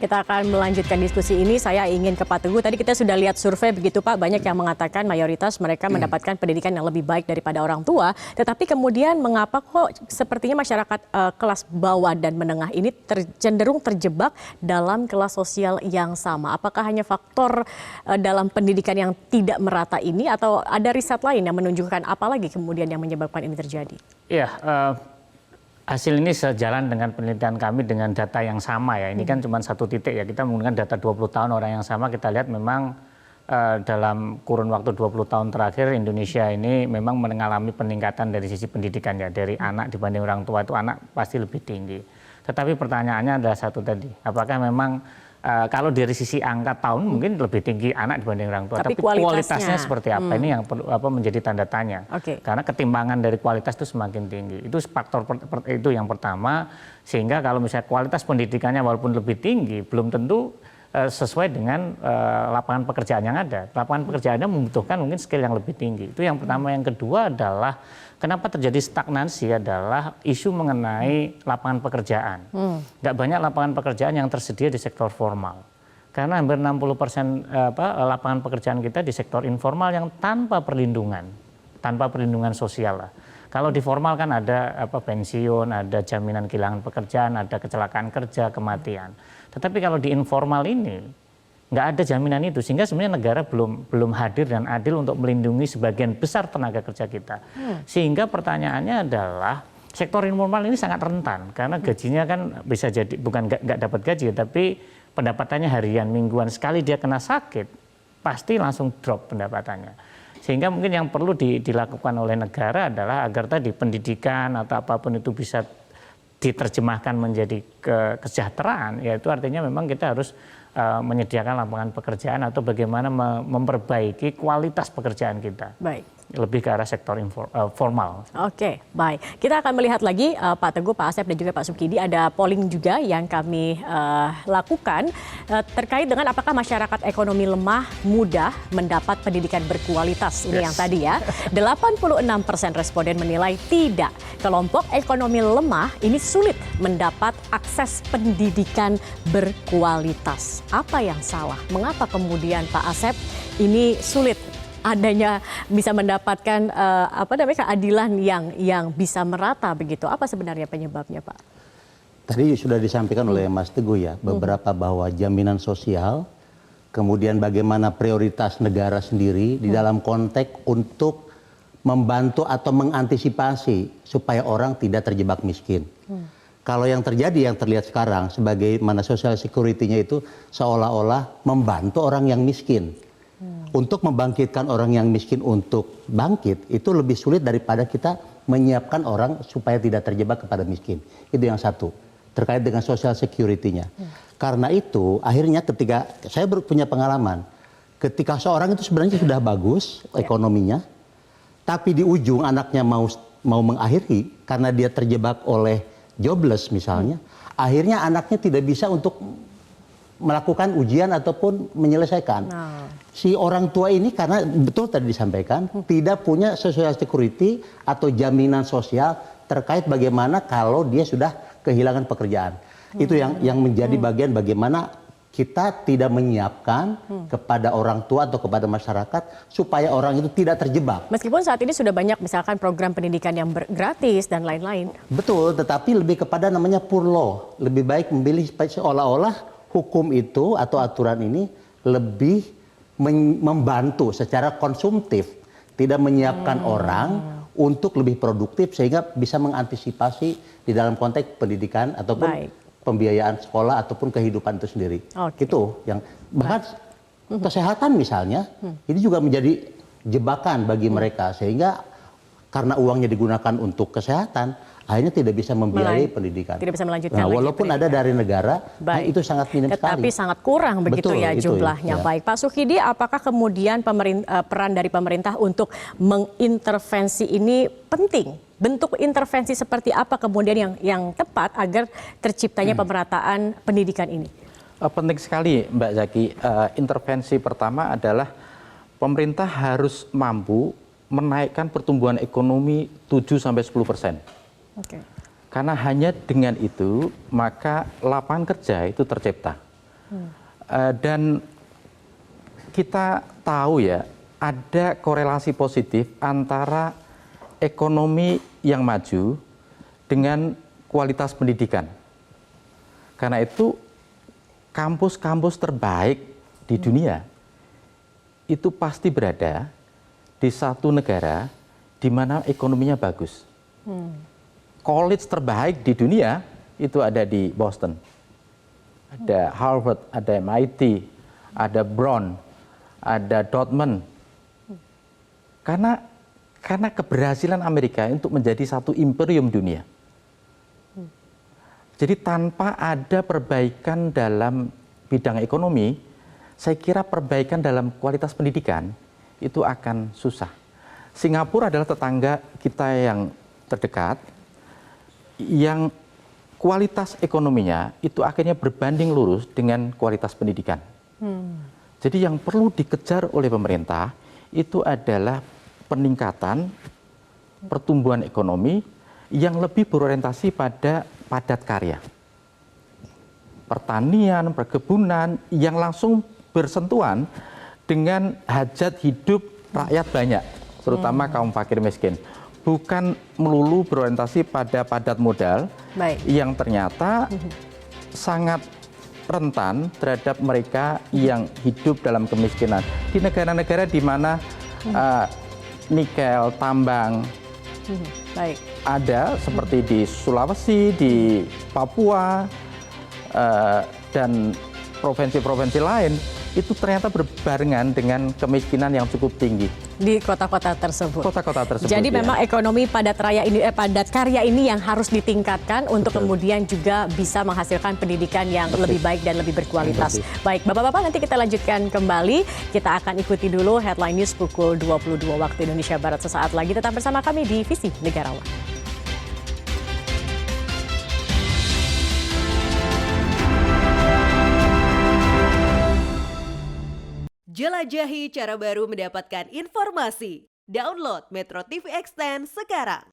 Kita akan melanjutkan diskusi ini. Saya ingin ke Pak Teguh. Tadi kita sudah lihat survei begitu Pak, banyak yang mengatakan mayoritas mereka mendapatkan pendidikan yang lebih baik daripada orang tua. Tetapi kemudian mengapa kok sepertinya masyarakat kelas bawah dan menengah ini cenderung terjebak dalam kelas sosial yang sama? Apakah hanya faktor dalam pendidikan yang tidak merata ini atau ada riset lain yang menunjukkan apa lagi kemudian yang menyebabkan ini terjadi? Iya, hasil ini sejalan dengan penelitian kami dengan data yang sama ya. Ini kan cuma satu titik ya. Kita menggunakan data 20 tahun orang yang sama. Kita lihat memang dalam kurun waktu 20 tahun terakhir Indonesia ini memang mengalami peningkatan dari sisi pendidikan ya. Dari anak dibanding orang tua itu anak pasti lebih tinggi. Tetapi pertanyaannya adalah satu tadi. Apakah memang kalau dari sisi angka tahun mungkin lebih tinggi anak dibanding orang tua, tapi kualitasnya seperti apa ini yang perlu menjadi tanda tanya. Karena ketimbangan dari kualitas itu semakin tinggi. Itu faktor itu yang pertama, sehingga kalau misalnya kualitas pendidikannya walaupun lebih tinggi belum tentu sesuai dengan lapangan pekerjaan yang ada. Lapangan pekerjaannya membutuhkan mungkin skill yang lebih tinggi. Itu yang pertama. Yang kedua adalah kenapa terjadi stagnansi adalah isu mengenai lapangan pekerjaan. Nggak banyak lapangan pekerjaan yang tersedia di sektor formal. Karena hampir 60% lapangan pekerjaan kita di sektor informal yang tanpa perlindungan sosial lah. Kalau di formal kan ada pensiun, ada jaminan kehilangan pekerjaan, ada kecelakaan kerja, kematian. Tetapi kalau di informal ini nggak ada jaminan itu, sehingga sebenarnya negara belum hadir dan adil untuk melindungi sebagian besar tenaga kerja kita. Sehingga pertanyaannya adalah sektor informal ini sangat rentan karena gajinya kan bisa jadi bukan nggak dapat gaji, tapi pendapatannya harian, mingguan. Sekali dia kena sakit pasti langsung drop pendapatannya. Sehingga mungkin yang perlu dilakukan oleh negara adalah agar tadi pendidikan atau apapun itu bisa diterjemahkan menjadi kesejahteraan, yaitu artinya memang kita harus menyediakan lapangan pekerjaan atau bagaimana memperbaiki kualitas pekerjaan kita. Baik. Lebih ke arah sektor formal. Oke, baik. Kita akan melihat lagi Pak Teguh, Pak Asep dan juga Pak Sukidi, ada polling juga yang kami lakukan terkait dengan apakah masyarakat ekonomi lemah mudah mendapat pendidikan berkualitas. Ini yang tadi ya. 86% responden menilai tidak. Kelompok ekonomi lemah ini sulit mendapat akses pendidikan berkualitas. Apa yang salah? Mengapa kemudian Pak Asep ini sulit adanya bisa mendapatkan keadilan yang bisa merata begitu? Apa sebenarnya penyebabnya, Pak? Tadi sudah disampaikan oleh Mas Teguh ya, beberapa bahwa jaminan sosial, kemudian bagaimana prioritas negara sendiri di dalam konteks untuk membantu atau mengantisipasi supaya orang tidak terjebak miskin. Kalau yang terjadi, yang terlihat sekarang sebagaimana social security-nya itu seolah-olah membantu orang yang miskin. Untuk membangkitkan orang yang miskin untuk bangkit itu lebih sulit daripada kita menyiapkan orang supaya tidak terjebak kepada miskin. Itu yang satu, terkait dengan social security-nya. Karena itu akhirnya ketika saya punya pengalaman, ketika seorang itu sebenarnya sudah bagus ekonominya, tapi di ujung anaknya mau mengakhiri karena dia terjebak oleh jobless misalnya, akhirnya anaknya tidak bisa untuk melakukan ujian ataupun menyelesaikan. Si orang tua ini karena betul tadi disampaikan tidak punya social security atau jaminan sosial terkait bagaimana kalau dia sudah kehilangan pekerjaan. Itu yang menjadi bagian bagaimana kita tidak menyiapkan kepada orang tua atau kepada masyarakat supaya orang itu tidak terjebak. Meskipun saat ini sudah banyak misalkan program pendidikan yang gratis dan lain-lain. Betul, tetapi lebih kepada namanya poor law. Lebih baik memilih seolah-olah hukum itu atau aturan ini lebih membantu secara konsumtif, tidak menyiapkan orang untuk lebih produktif sehingga bisa mengantisipasi di dalam konteks pendidikan ataupun pembiayaan sekolah ataupun kehidupan itu sendiri. Itu yang bahkan kesehatan misalnya ini juga menjadi jebakan bagi mereka sehingga karena uangnya digunakan untuk kesehatan akhirnya tidak bisa membiayai pendidikan. Tidak bisa melanjutkan walaupun ada dari negara, itu sangat minim sekali. Tetapi sangat kurang begitu ya jumlahnya. Baik, Pak Sukidi, apakah kemudian peran dari pemerintah untuk mengintervensi ini penting? Bentuk intervensi seperti apa kemudian yang tepat agar terciptanya pemerataan pendidikan ini? Penting sekali Mbak Zaki. Intervensi pertama adalah pemerintah harus mampu menaikkan pertumbuhan ekonomi 7-10%. Oke. Karena hanya dengan itu maka lapangan kerja itu tercipta. Dan kita tahu ya ada korelasi positif antara ekonomi yang maju dengan kualitas pendidikan. Karena itu kampus-kampus terbaik di dunia itu pasti berada di satu negara di mana ekonominya bagus. College terbaik di dunia itu ada di Boston. Ada Harvard, ada MIT, ada Brown, ada Dortmund. Karena keberhasilan Amerika untuk menjadi satu imperium dunia. Jadi tanpa ada perbaikan dalam bidang ekonomi, saya kira perbaikan dalam kualitas pendidikan itu akan susah. Singapura adalah tetangga kita yang terdekat, yang kualitas ekonominya itu akhirnya berbanding lurus dengan kualitas pendidikan. Jadi yang perlu dikejar oleh pemerintah itu adalah peningkatan pertumbuhan ekonomi yang lebih berorientasi pada padat karya. Pertanian, perkebunan yang langsung bersentuhan dengan hajat hidup rakyat banyak, terutama kaum fakir miskin. Bukan melulu berorientasi pada padat modal yang ternyata sangat rentan terhadap mereka yang hidup dalam kemiskinan. Di negara-negara di mana nikel, tambang ada seperti di Sulawesi, di Papua, dan provinsi-provinsi lain, itu ternyata berbarengan dengan kemiskinan yang cukup tinggi Di kota-kota tersebut. kota-kota tersebut. Jadi ya. memang ekonomi padat karya ini yang harus ditingkatkan untuk kemudian juga bisa menghasilkan pendidikan yang lebih baik dan lebih berkualitas. Baik, Bapak-bapak, nanti kita lanjutkan kembali. Kita akan ikuti dulu headline news pukul 22 waktu Indonesia Barat sesaat lagi. Tetap bersama kami di Visi Negarawan. Jelajahi cara baru mendapatkan informasi. Download Metro TV Extend sekarang.